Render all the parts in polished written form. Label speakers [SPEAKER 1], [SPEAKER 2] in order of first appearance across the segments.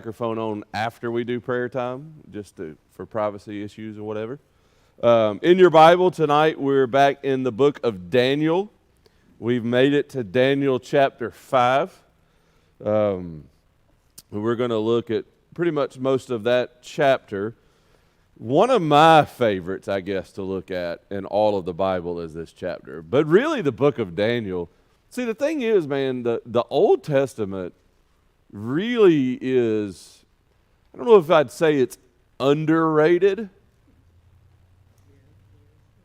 [SPEAKER 1] microphone on after we do prayer time, for privacy issues or whatever. In your Bible tonight, we're back in the book of Daniel. We've made it to Daniel chapter 5. We're going to look at pretty much most of that chapter. One of my favorites, I guess, to look at in all of the Bible is this chapter. But really, the book of Daniel. See, the thing is, man, the Old Testament really is, I don't know if I'd say it's underrated.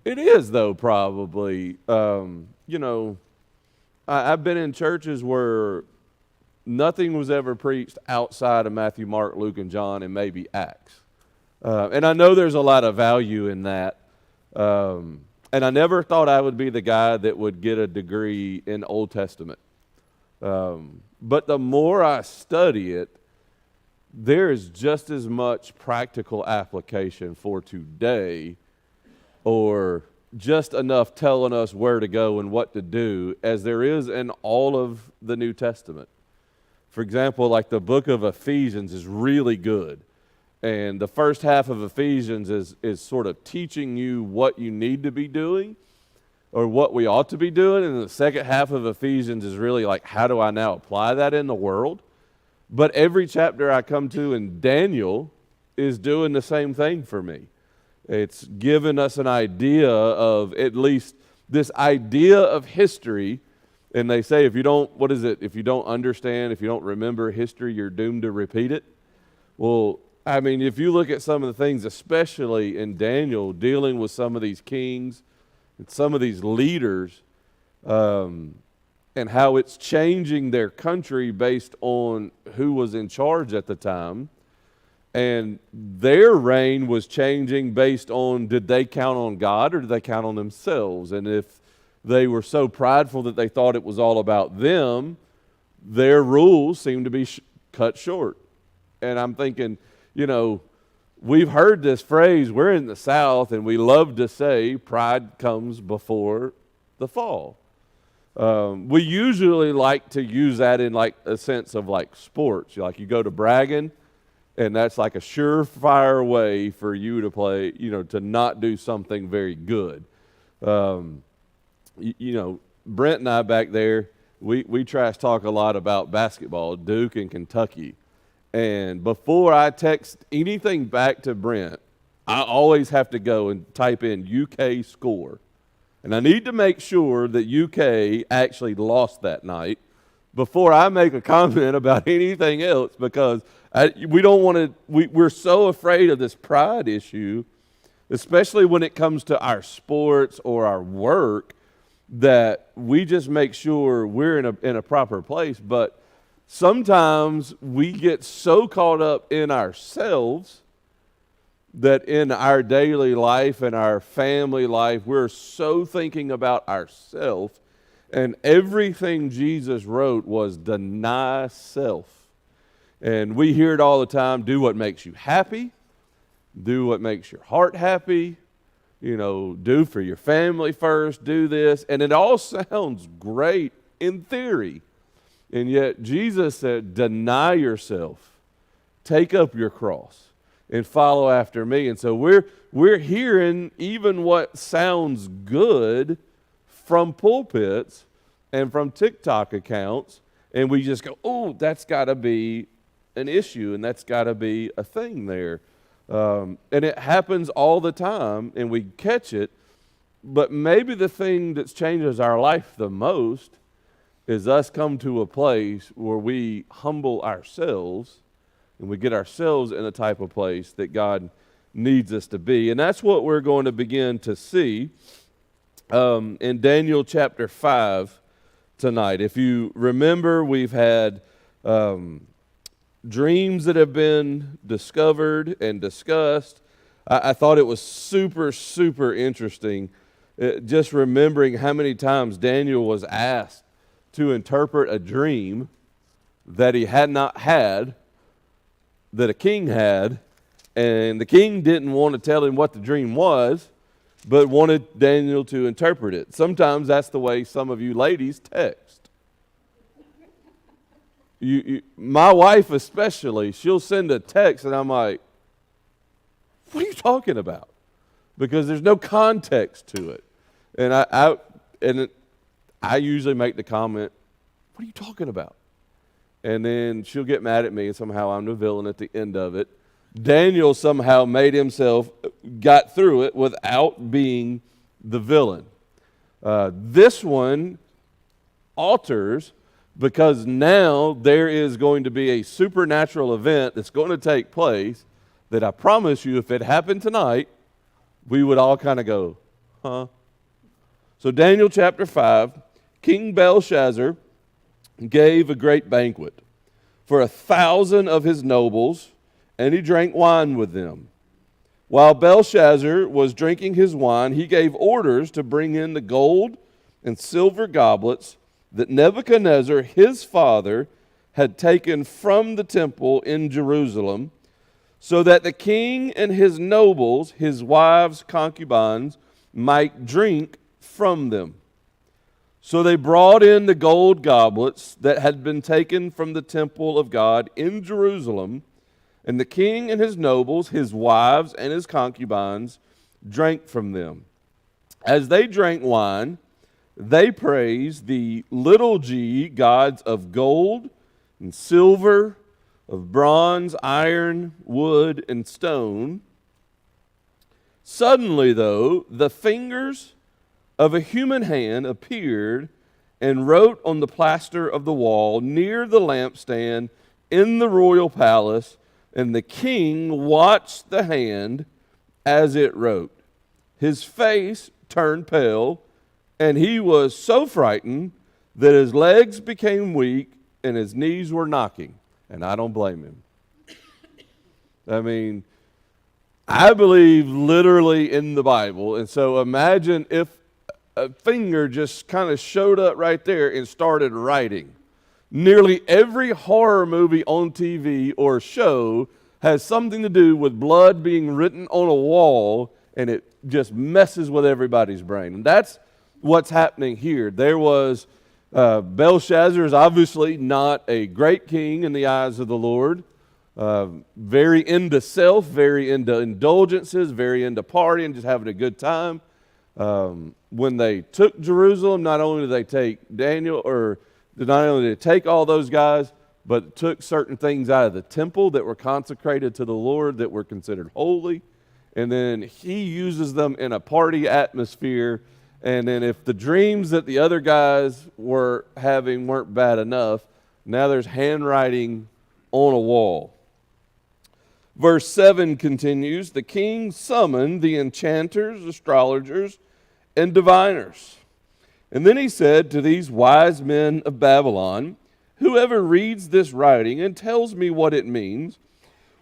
[SPEAKER 1] It is, though, probably. I've been in churches where nothing was ever preached outside of Matthew, Mark, Luke, and John, and maybe Acts. And I know there's a lot of value in that. And I never thought I would be the guy that would get a degree in Old Testament. But the more I study it, there is just as much practical application for today, or just enough telling us where to go and what to do, as there is in all of the New Testament. For example, like the book of Ephesians is really good. And the first half of Ephesians is sort of teaching you what you need to be doing, or what we ought to be doing. And the second half of Ephesians is really like, how do I now apply that in the world? But every chapter I come to in Daniel is doing the same thing for me. It's given us an idea of at least this idea of history. And they say if you don't understand, if you don't remember history, you're doomed to repeat it. Well, I mean, if you look at some of the things, especially in Daniel, dealing with some of these kings and some of these leaders, and how it's changing their country based on who was in charge at the time. And their reign was changing based on, did they count on God or did they count on themselves? And if they were so prideful that they thought it was all about them, their rules seemed to be cut short. And I'm thinking, we've heard this phrase, we're in the South, and we love to say pride comes before the fall. We usually like to use that in like a sense of like sports. Like you go to bragging, and that's like a surefire way for you to play, to not do something very good. Brent and I back there, we trash talk a lot about basketball, Duke and Kentucky. And before I text anything back to Brent, I always have to go and type in UK score. And I need to make sure that UK actually lost that night before I make a comment about anything else, because we don't want to, we're so afraid of this pride issue, especially when it comes to our sports or our work, that we just make sure we're in a proper place. But sometimes we get so caught up in ourselves that in our daily life and our family life, we're so thinking about ourselves. And everything Jesus wrote was deny self. And we hear it all the time, do what makes you happy, do what makes your heart happy, do for your family first, do this. And it all sounds great in theory. And yet Jesus said, deny yourself, take up your cross, and follow after me. And so we're hearing even what sounds good from pulpits and from TikTok accounts, and we just go, oh, that's got to be an issue, and that's got to be a thing there. And it happens all the time, and we catch it. But maybe the thing that changes our life the most is us come to a place where we humble ourselves and we get ourselves in the type of place that God needs us to be. And that's what we're going to begin to see in Daniel chapter 5 tonight. If you remember, we've had dreams that have been discovered and discussed. I thought it was super, super interesting, just remembering how many times Daniel was asked to interpret a dream that he had not had, that a king had, and the king didn't want to tell him what the dream was, but wanted Daniel to interpret it. Sometimes that's the way some of you ladies text. my wife especially, she'll send a text and I'm like, what are you talking about? Because there's no context to it. And I usually make the comment, what are you talking about? And then she'll get mad at me and somehow I'm the villain at the end of it. Daniel somehow got through it without being the villain. This one alters because now there is going to be a supernatural event that's going to take place that I promise you, if it happened tonight, we would all kind of go, huh? So Daniel chapter 5, King Belshazzar gave a great banquet for 1,000 of his nobles, and he drank wine with them. While Belshazzar was drinking his wine, he gave orders to bring in the gold and silver goblets that Nebuchadnezzar, his father, had taken from the temple in Jerusalem, so that the king and his nobles, his wives, concubines, might drink from them. So they brought in the gold goblets that had been taken from the temple of God in Jerusalem, and the king and his nobles, his wives, and his concubines drank from them. As they drank wine, they praised the little g gods of gold and silver, of bronze, iron, wood, and stone. Suddenly, though, the fingers of a human hand appeared and wrote on the plaster of the wall near the lampstand in the royal palace, and the king watched the hand as it wrote. His face turned pale, and he was so frightened that his legs became weak and his knees were knocking. And I don't blame him. I mean, I believe literally in the Bible. And so imagine if a finger just kind of showed up right there and started writing. Nearly every horror movie on TV or show has something to do with blood being written on a wall, and it just messes with everybody's brain. And that's what's happening here. There was Belshazzar is obviously not a great king in the eyes of the Lord. Very into self, very into indulgences, very into partying, just having a good time. When they took Jerusalem, not only did they take Daniel, or not only did they take all those guys, but took certain things out of the temple that were consecrated to the Lord, that were considered holy. And then he uses them in a party atmosphere. And then if the dreams that the other guys were having weren't bad enough, now there's handwriting on a wall. Verse 7 continues, the king summoned the enchanters, astrologers, and diviners. And then he said to these wise men of Babylon, whoever reads this writing and tells me what it means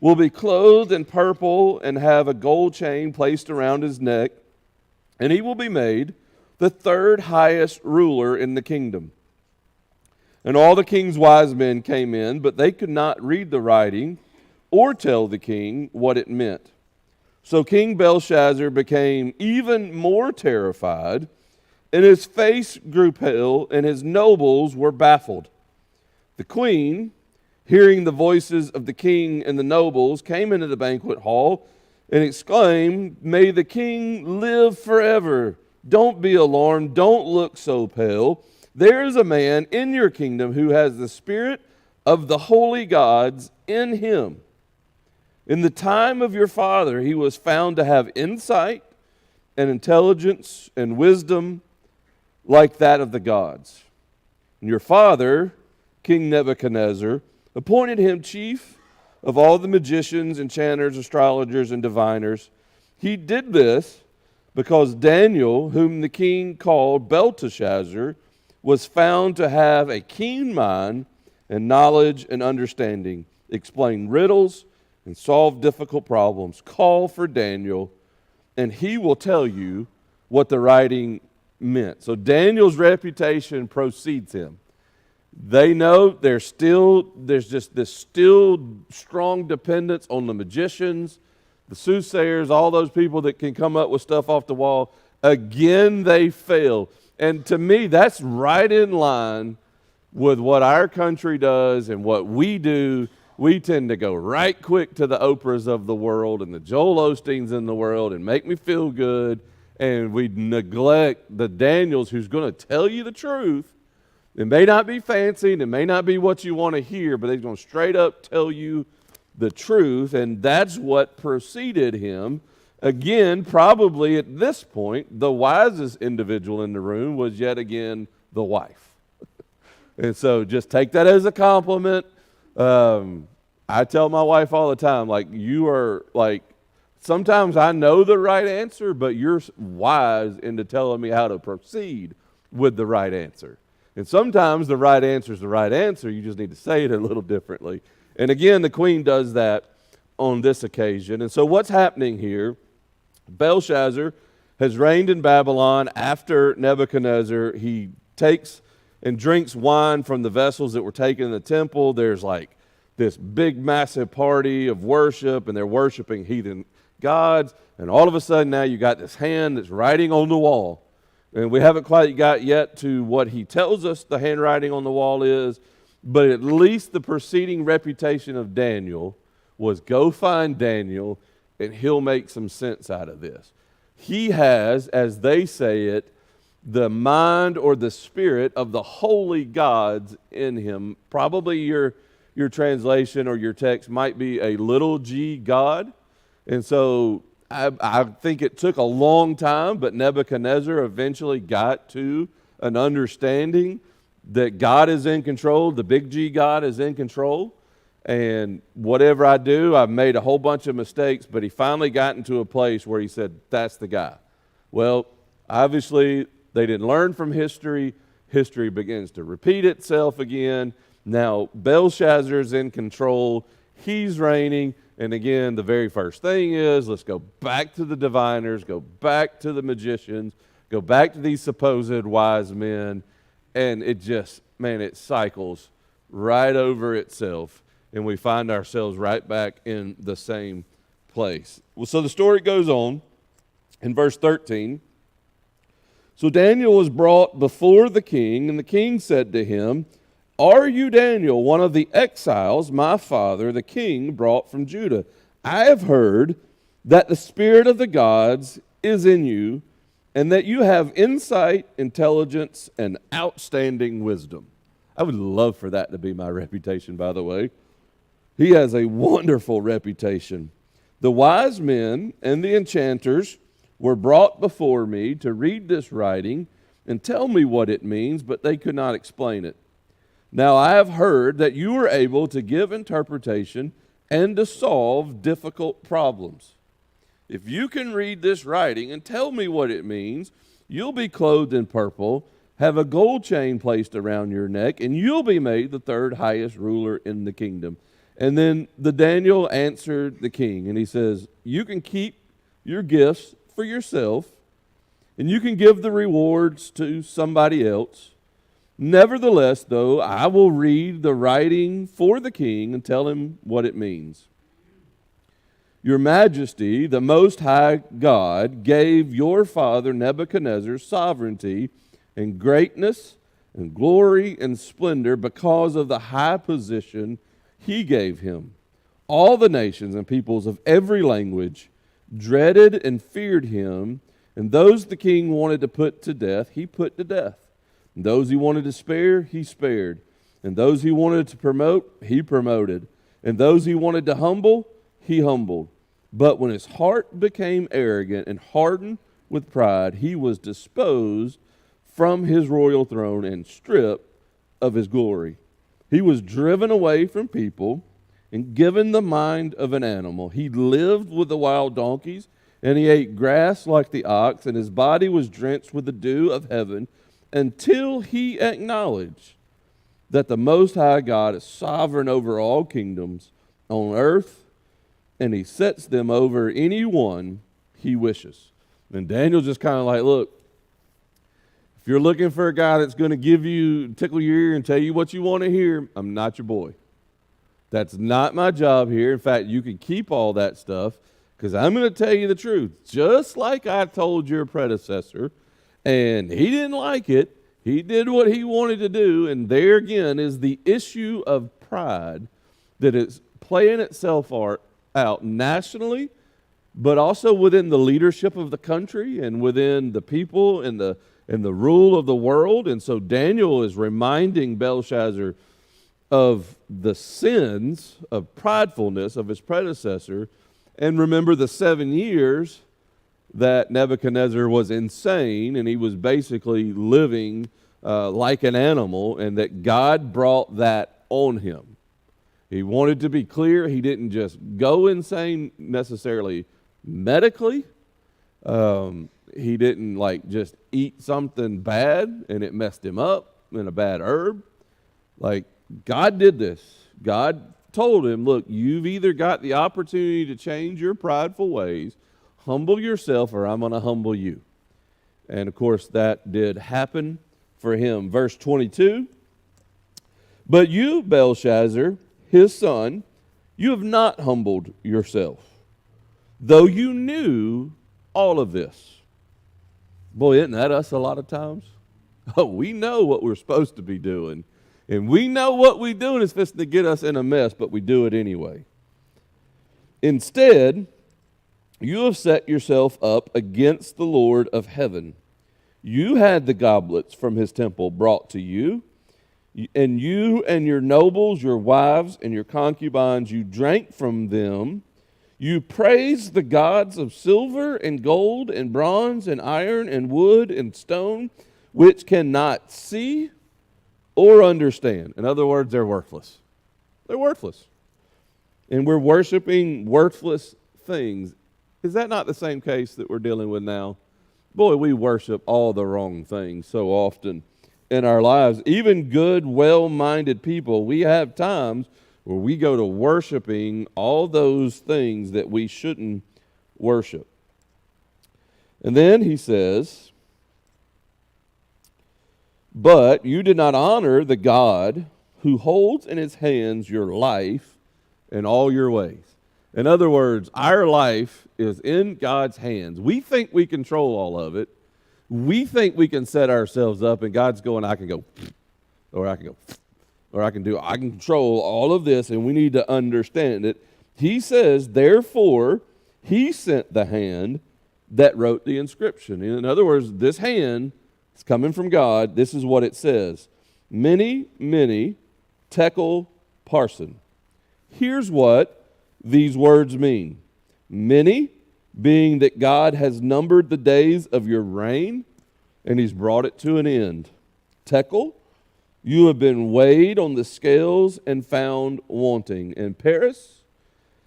[SPEAKER 1] will be clothed in purple and have a gold chain placed around his neck, and he will be made the third highest ruler in the kingdom. And all the king's wise men came in, but they could not read the writing or tell the king what it meant. So King Belshazzar became even more terrified, and his face grew pale, and his nobles were baffled. The queen, hearing the voices of the king and the nobles, came into the banquet hall and exclaimed, "May the king live forever. Don't be alarmed. Don't look so pale. There is a man in your kingdom who has the spirit of the holy gods in him. In the time of your father, he was found to have insight and intelligence and wisdom like that of the gods. And your father, King Nebuchadnezzar, appointed him chief of all the magicians, enchanters, astrologers, and diviners. He did this because Daniel, whom the king called Belteshazzar, was found to have a keen mind and knowledge and understanding, explain riddles and solve difficult problems. Call for Daniel, and he will tell you what the writing meant." So Daniel's reputation precedes him. They know there's just this still strong dependence on the magicians, the soothsayers, all those people that can come up with stuff off the wall. Again, they fail. And to me, that's right in line with what our country does and what we do, we tend to go right quick to the Oprahs of the world and the Joel Osteens in the world and make me feel good, and we neglect the Daniels who's going to tell you the truth. It may not be fancy, and it may not be what you want to hear, but they're going to straight up tell you the truth, and that's what preceded him. Again, probably at this point, the wisest individual in the room was yet again the wife. And so just take that as a compliment. I tell my wife all the time, like, you are, like, sometimes I know the right answer, but you're wise into telling me how to proceed with the right answer. And sometimes the right answer is the right answer. You just need to say it a little differently. And again, the queen does that on this occasion. And so what's happening here, Belshazzar has reigned in Babylon after Nebuchadnezzar. He takes and drinks wine from the vessels that were taken in the temple. There's like this big, massive party of worship, and they're worshiping heathen gods. And all of a sudden now you got this hand that's writing on the wall. And we haven't quite got yet to what he tells us the handwriting on the wall is, but at least the preceding reputation of Daniel was go find Daniel and he'll make some sense out of this. He has, as they say it, the mind or the spirit of the holy gods in him. Probably your translation or your text might be a little g God. And so I think it took a long time, but Nebuchadnezzar eventually got to an understanding that God is in control, the big G God is in control, and whatever I do, I've made a whole bunch of mistakes, but he finally got into a place where he said, that's the guy. Well, obviously, they didn't learn from history. History begins to repeat itself again. Now, Belshazzar's in control. He's reigning. And again, the very first thing is, let's go back to the diviners, go back to the magicians, go back to these supposed wise men. And it just, man, it cycles right over itself. And we find ourselves right back in the same place. Well, so the story goes on in verse 13. So Daniel was brought before the king, and the king said to him, are you Daniel, one of the exiles my father, the king, brought from Judah? I have heard that the spirit of the gods is in you, and that you have insight, intelligence, and outstanding wisdom. I would love for that to be my reputation, by the way. He has a wonderful reputation. The wise men and the enchanters were brought before me to read this writing and tell me what it means, but they could not explain it. Now I have heard that you are able to give interpretation and to solve difficult problems. If you can read this writing and tell me what it means, you'll be clothed in purple, have a gold chain placed around your neck, and you'll be made the third highest ruler in the kingdom. And then the Daniel answered the king, and he says, you can keep your gifts for yourself, and you can give the rewards to somebody else. Nevertheless, though, I will read the writing for the king and tell him what it means. Your Majesty, the Most High God, gave your father Nebuchadnezzar sovereignty and greatness and glory and splendor because of the high position he gave him. All the nations and peoples of every language dreaded and feared him, and those the king wanted to put to death, he put to death. And those he wanted to spare, he spared. And those he wanted to promote, he promoted. And those he wanted to humble, he humbled. But when his heart became arrogant and hardened with pride, he was disposed from his royal throne and stripped of his glory. He was driven away from people and given the mind of an animal. He lived with the wild donkeys, and he ate grass like the ox, and his body was drenched with the dew of heaven, until he acknowledged that the Most High God is sovereign over all kingdoms on earth, and he sets them over any one he wishes. And Daniel's just kind of like, look, if you're looking for a guy that's going to give you, tickle your ear and tell you what you want to hear, I'm not your boy. That's not my job here. In fact, you can keep all that stuff, because I'm going to tell you the truth. Just like I told your predecessor, and he didn't like it, He did what he wanted to do, and there again is the issue of pride that is playing itself out nationally, but also within the leadership of the country and within the people and the rule of the world. And so Daniel is reminding Belshazzar of the sins of pridefulness of his predecessor. And remember the 7 years that Nebuchadnezzar was insane and he was basically living like an animal, and that God brought that on him. He wanted to be clear. He didn't just go insane necessarily medically. He didn't like just eat something bad and it messed him up in a bad herb. Like, God did this. God told him, look, you've either got the opportunity to change your prideful ways, humble yourself, or I'm going to humble you. And of course, that did happen for him. Verse 22, but you, Belshazzar, his son, you have not humbled yourself, though you knew all of this. Boy, isn't that us a lot of times? Oh, we know what we're supposed to be doing, and we know what we're doing is fixing to get us in a mess, but we do it anyway. Instead, you have set yourself up against the Lord of heaven. You had the goblets from his temple brought to you, and you and your nobles, your wives, and your concubines, you drank from them. You praised the gods of silver and gold and bronze and iron and wood and stone, which cannot see or understand. In other words, they're worthless. They're worthless. And we're worshiping worthless things. Is that not the same case that we're dealing with now? Boy, we worship all the wrong things so often in our lives. Even good, well-minded people, we have times where we go to worshiping all those things that we shouldn't worship. And then he says, but you did not honor the God who holds in his hands your life and all your ways. In other words, our life is in God's hands. We think we control all of it. We think we can set ourselves up, and God's going, I can go, or I can go, or I can control all of this, and we need to understand it. He says, therefore, he sent the hand that wrote the inscription. In other words, this hand is coming from God. This is what it says. Mene, mene, tekel, parsin. Here's what these words mean. Mene, being that God has numbered the days of your reign, and he's brought it to an end. Tekel, you have been weighed on the scales and found wanting. And Paris,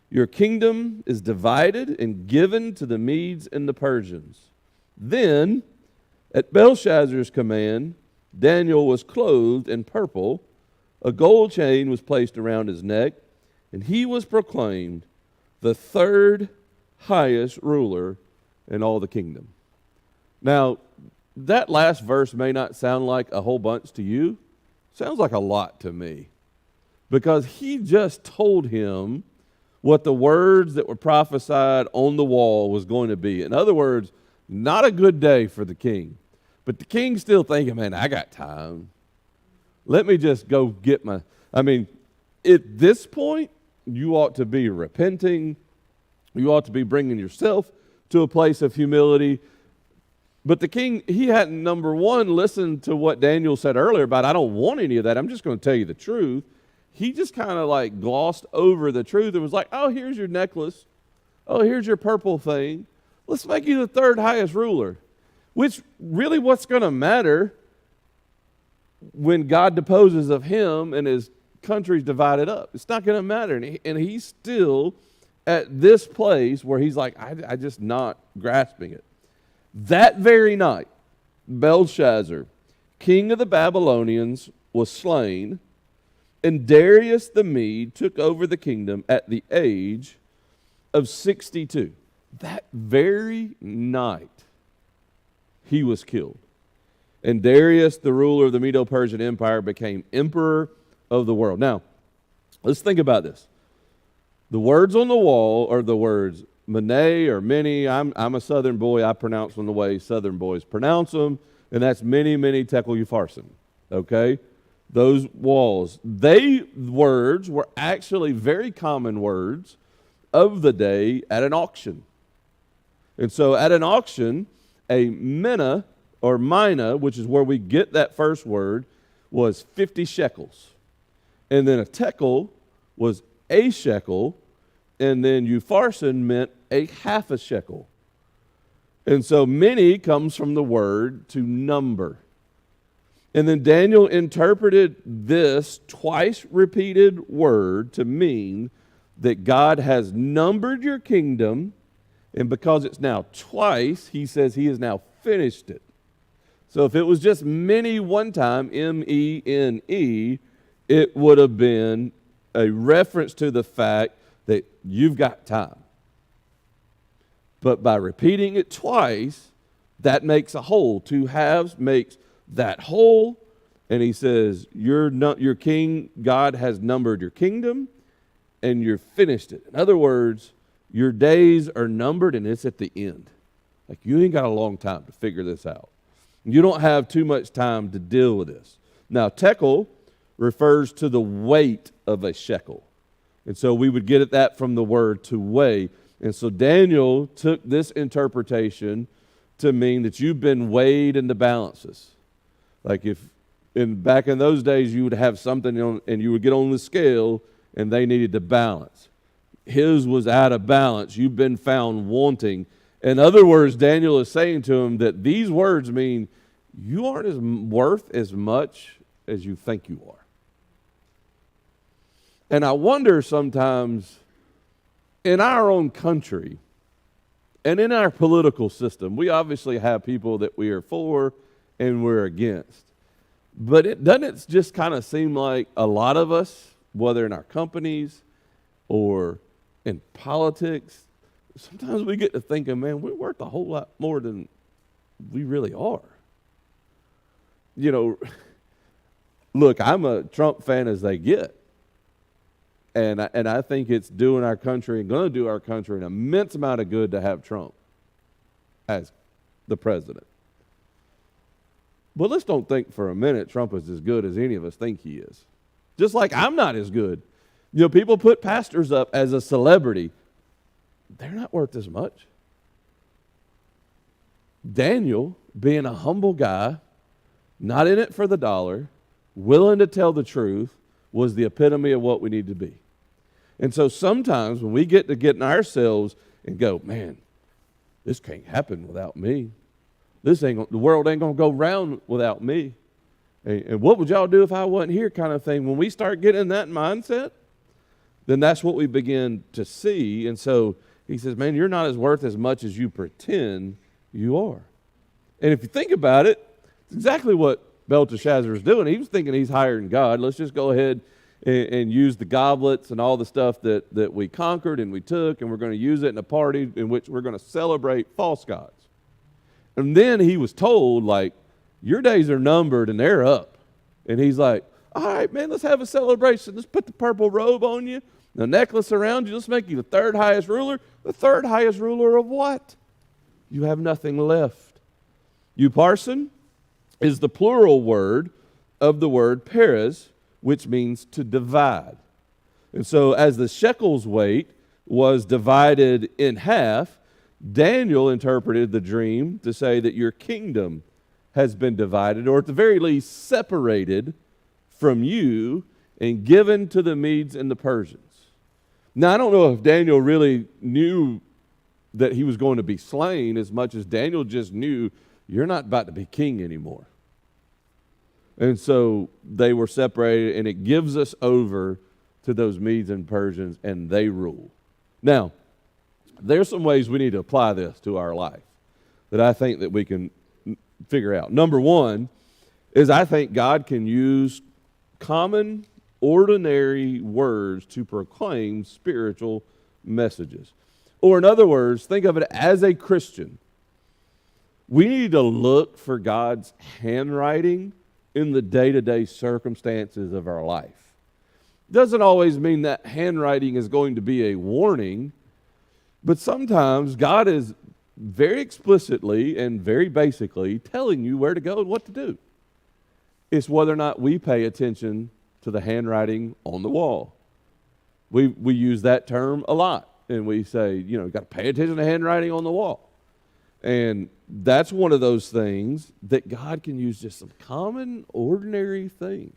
[SPEAKER 1] your kingdom is divided and given to the Medes and the Persians. Then, at Belshazzar's command, Daniel was clothed in purple, a gold chain was placed around his neck, and he was proclaimed the third highest ruler in all the kingdom. Now, that last verse may not sound like a whole bunch to you. Sounds like a lot to me. Because he just told him what the words that were prophesied on the wall was going to be. In other words, not a good day for the king. But the king's still thinking, man, I got time. Let me just go get my... at this point, you ought to be repenting. You ought to be bringing yourself to a place of humility. But the king, he hadn't, number one, listened to what Daniel said earlier about, I don't want any of that. I'm just going to tell you the truth. He just kind of like glossed over the truth and was like, oh, here's your necklace. Oh, here's your purple thing. Let's make you the third highest ruler. Which really what's going to matter when God deposes of him and his country's divided up? It's not going to matter. And he's still at this place where he's like, I just not grasping it. That very night, Belshazzar, king of the Babylonians, was slain, and Darius the Mede took over the kingdom at the age of 62. That very night, he was killed. And Darius, the ruler of the Medo-Persian Empire, became emperor of the world. Now, let's think about this. The words on the wall are the words, Mene or many. I'm a Southern boy. I pronounce them the way Southern boys pronounce them, and that's many tekel upharsin. Okay? Those walls. Words were actually very common words of the day at an auction. And so at an auction, a mina or mina, which is where we get that first word, was 50 shekels. And then a tekel was a shekel, and then upharsin meant a half a shekel. And so many comes from the word to number. And then Daniel interpreted this twice repeated word to mean that God has numbered your kingdom, and because it's now twice, he says he has now finished it. So if it was just many one time, M-E-N-E, it would have been a reference to the fact that you've got time. But by repeating it twice, that makes a whole. Two halves makes that whole. And he says, your king, God has numbered your kingdom, and you're finished it. In other words, your days are numbered and it's at the end. Like, you ain't got a long time to figure this out. You don't have too much time to deal with this. Now, tekel refers to the weight of a shekel. And so we would get at that from the word to weigh. And so Daniel took this interpretation to mean that you've been weighed in the balances. Like back in those days, you would have something on, and you would get on the scale and they needed to balance. His was out of balance. You've been found wanting. In other words, Daniel is saying to him that these words mean you aren't worth as much as you think you are. And I wonder sometimes in our own country and in our political system, we obviously have people that we are for and we're against. But doesn't it just kind of seem like a lot of us, whether in our companies or in politics, sometimes we get to thinking, man, we're worth a whole lot more than we really are. You know, look, I'm a Trump fan as they get. And I think it's doing our country and going to do our country an immense amount of good to have Trump as the president. But let's don't think for a minute Trump is as good as any of us think he is. Just like I'm not as good. You know, people put pastors up as a celebrity. They're not worth as much. Daniel, being a humble guy, not in it for the dollar, willing to tell the truth, was the epitome of what we need to be. And so sometimes when we get to getting ourselves and go, man, this can't happen without me. The world ain't going to go round without me. And what would y'all do if I wasn't here kind of thing? When we start getting in that mindset, then that's what we begin to see. And so he says, man, you're not as worth as much as you pretend you are. And if you think about it, it's exactly what Belteshazzar is doing. He was thinking he's higher than God. Let's just go ahead and use the goblets and all the stuff that we conquered and we took, and we're going to use it in a party in which we're going to celebrate false gods. And then he was told, like, your days are numbered and they're up. And he's like, all right, man, let's have a celebration. Let's put the purple robe on you, the necklace around you. Let's make you the third highest ruler. The third highest ruler of what? You have nothing left. Upharsin is the plural word of the word peres, which means to divide. And so as the shekel's weight was divided in half, Daniel interpreted the dream to say that your kingdom has been divided, or at the very least separated from you and given to the Medes and the Persians. Now, I don't know if Daniel really knew that he was going to be slain as much as Daniel just knew you're not about to be king anymore. And so they were separated, and it gives us over to those Medes and Persians, and they rule. Now, there's some ways we need to apply this to our life that I think that we can figure out. Number one is I think God can use common, ordinary words to proclaim spiritual messages. Or in other words, think of it as a Christian. We need to look for God's handwriting in the day-to-day circumstances of our life. Doesn't always mean that handwriting is going to be a warning, But sometimes God is very explicitly and very basically telling you where to go and what to do. It's whether or not we pay attention to the handwriting on the wall. We use that term a lot, and we say, you know, got to pay attention to handwriting on the wall. And that's one of those things that God can use, just some common, ordinary things.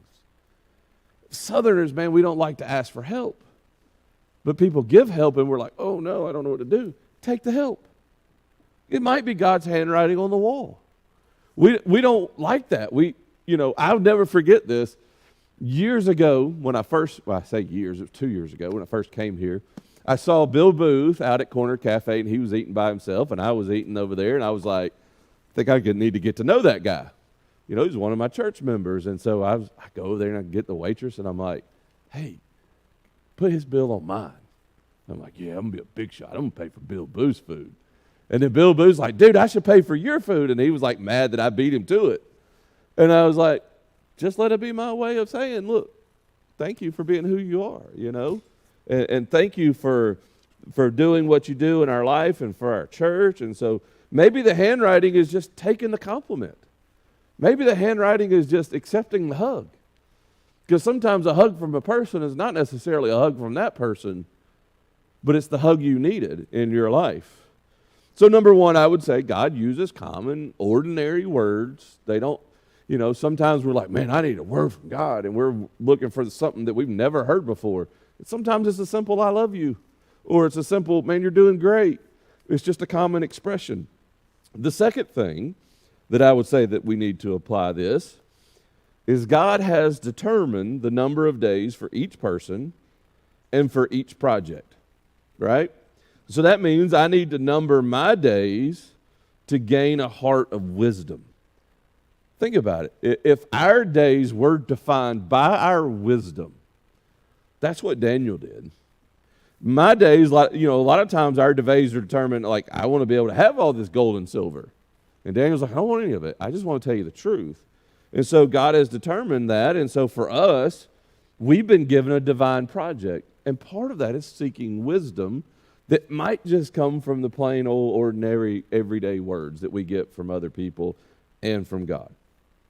[SPEAKER 1] Southerners, man, we don't like to ask for help. But people give help, and we're like, oh, no, I don't know what to do. Take the help. It might be God's handwriting on the wall. We don't like that. I'll never forget this. Years ago, when I say years, it was 2 years ago when I first came here, I saw Bill Booth out at Corner Cafe, and he was eating by himself, and I was eating over there, and I was like, I think I need to get to know that guy. You know, he's one of my church members, and so I go over there, and I get the waitress, and I'm like, hey, put his bill on mine. I'm like, yeah, I'm going to be a big shot. I'm going to pay for Bill Booth's food. And then Bill Booth's like, dude, I should pay for your food, and he was like mad that I beat him to it. And I was like, just let it be my way of saying, look, thank you for being who you are, you know, and thank you for doing what you do in our life and for our church. And so maybe the handwriting is just taking the compliment. Maybe the handwriting is just accepting the hug. Because sometimes a hug from a person is not necessarily a hug from that person, but it's the hug you needed in your life. So number one, I would say God uses common, ordinary words. They don't, sometimes we're like, man, I need a word from God, and we're looking for something that we've never heard before. And sometimes it's a simple, I love you, or it's a simple, man, you're doing great. It's just a common expression. The second thing that I would say that we need to apply this is God has determined the number of days for each person and for each project, right? So that means I need to number my days to gain a heart of wisdom. Think about it. If our days were defined by our wisdom, that's what Daniel did. My days, a lot of times our days are determined, like, I want to be able to have all this gold and silver. And Daniel's like, I don't want any of it. I just want to tell you the truth. And so God has determined that. And so for us, we've been given a divine project. And part of that is seeking wisdom that might just come from the plain old ordinary everyday words that we get from other people and from God.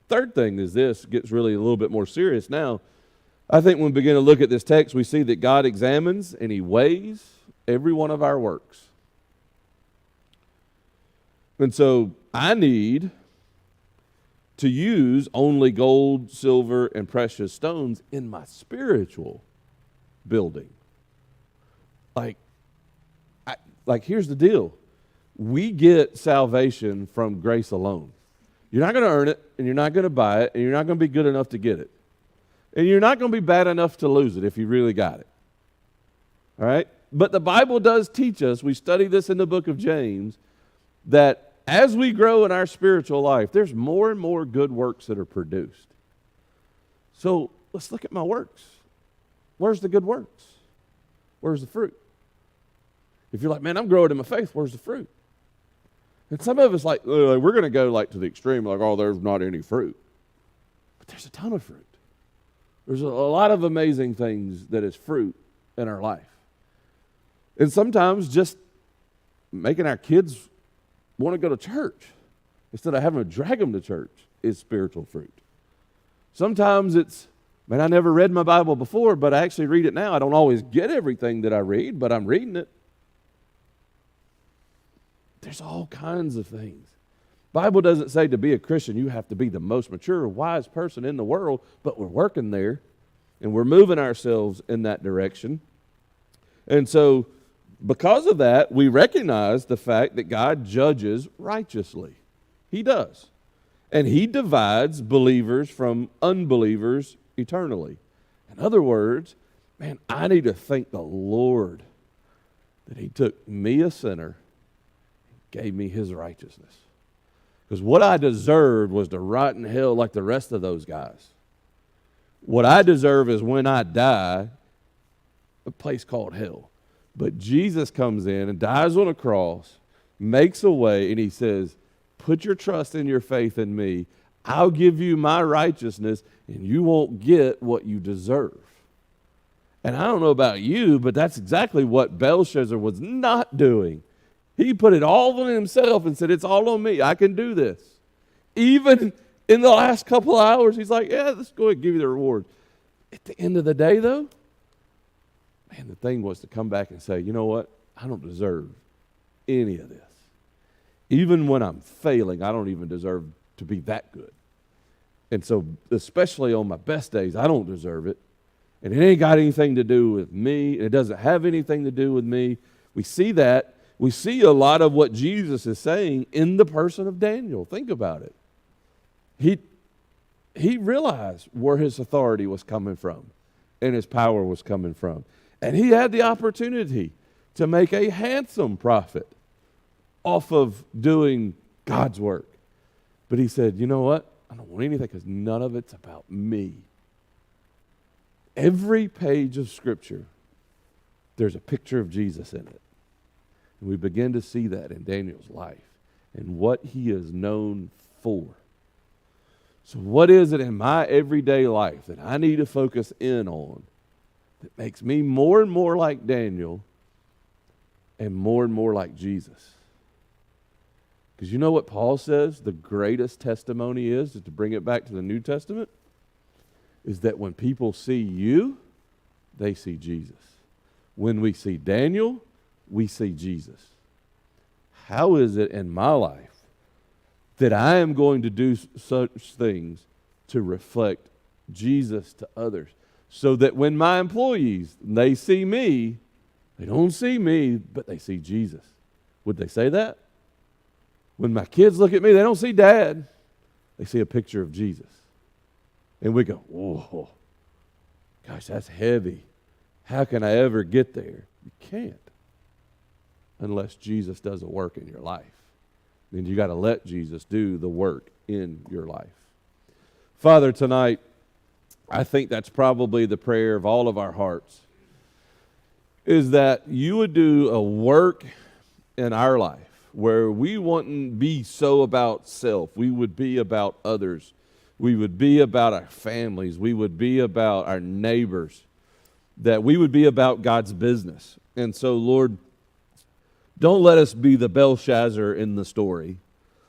[SPEAKER 1] Third thing is this, gets really a little bit more serious now. I think when we begin to look at this text, we see that God examines and he weighs every one of our works. And so I need to use only gold, silver, and precious stones in my spiritual building. Like here's the deal. We get salvation from grace alone. You're not going to earn it, and you're not going to buy it, and you're not going to be good enough to get it. And you're not going to be bad enough to lose it if you really got it. All right? But the Bible does teach us, we study this in the book of James, that as we grow in our spiritual life, there's more and more good works that are produced. So let's look at my works. Where's the good works? Where's the fruit? If you're like, man, I'm growing in my faith, where's the fruit? And some of us, we're going to go to the extreme, like, oh, there's not any fruit. But there's a ton of fruit. There's a lot of amazing things that is fruit in our life. And sometimes just making our kids want to go to church instead of having to drag them to church is spiritual fruit. Sometimes it's, man, I never read my Bible before, but I actually read it now. I don't always get everything that I read, but I'm reading it. There's all kinds of things. Bible doesn't say to be a Christian you have to be the most mature, wise person in the world, but we're working there, and we're moving ourselves in that direction. And so because of that, we recognize the fact that God judges righteously. He does. And he divides believers from unbelievers eternally. In other words, man, I need to thank the Lord that he took me, a sinner, gave me his righteousness. Because what I deserved was to rot in hell like the rest of those guys. What I deserve is when I die, a place called hell. But Jesus comes in and dies on a cross, makes a way, and he says, put your trust and your faith in me. I'll give you my righteousness, and you won't get what you deserve. And I don't know about you, but that's exactly what Belshazzar was not doing. He put it all on himself and said, it's all on me. I can do this. Even in the last couple of hours, he's like, yeah, let's go ahead and give you the reward. At the end of the day, though, man, the thing was to come back and say, you know what? I don't deserve any of this. Even when I'm failing, I don't even deserve to be that good. And so, especially on my best days, I don't deserve it. And it ain't got anything to do with me. It doesn't have anything to do with me. We see that. We see a lot of what Jesus is saying in the person of Daniel. Think about it. He realized where his authority was coming from and his power was coming from. And he had the opportunity to make a handsome profit off of doing God's work. But he said, you know what? I don't want anything because none of it's about me. Every page of Scripture, there's a picture of Jesus in it. And we begin to see that in Daniel's life and what he is known for. So what is it in my everyday life that I need to focus in on that makes me more and more like Daniel and more like Jesus? Because you know what Paul says the greatest testimony is to bring it back to the New Testament? Is that when people see you, they see Jesus. When we see Daniel, we see Jesus. How is it in my life that I am going to do such things to reflect Jesus to others? So that when my employees, they see me, they don't see me, but they see Jesus. Would they say that? When my kids look at me, they don't see Dad. They see a picture of Jesus. And we go, whoa, gosh, that's heavy. How can I ever get there? You can't unless Jesus does a work in your life. Then you got to let Jesus do the work in your life. Father, tonight, I think that's probably the prayer of all of our hearts, is that you would do a work in our life where we wouldn't be so about self. We would be about others. We would be about our families. We would be about our neighbors. That we would be about God's business. And so, Lord, don't let us be the Belshazzar in the story.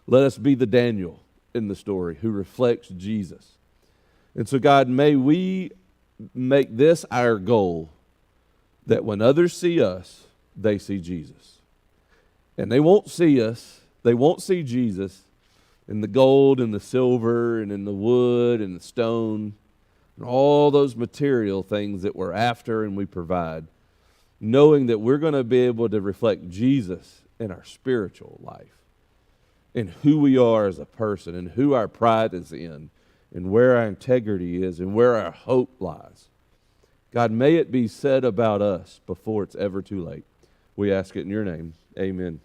[SPEAKER 1] Let us be the Daniel in the story who reflects Jesus. And so, God, may we make this our goal, that when others see us, they see Jesus. And they won't see us, they won't see Jesus in the gold and the silver and in the wood and the stone and all those material things that we're after and we provide, knowing that we're going to be able to reflect Jesus in our spiritual life, in who we are as a person and who our pride is in and where our integrity is and where our hope lies. God, may it be said about us before it's ever too late. We ask it in your name. Amen.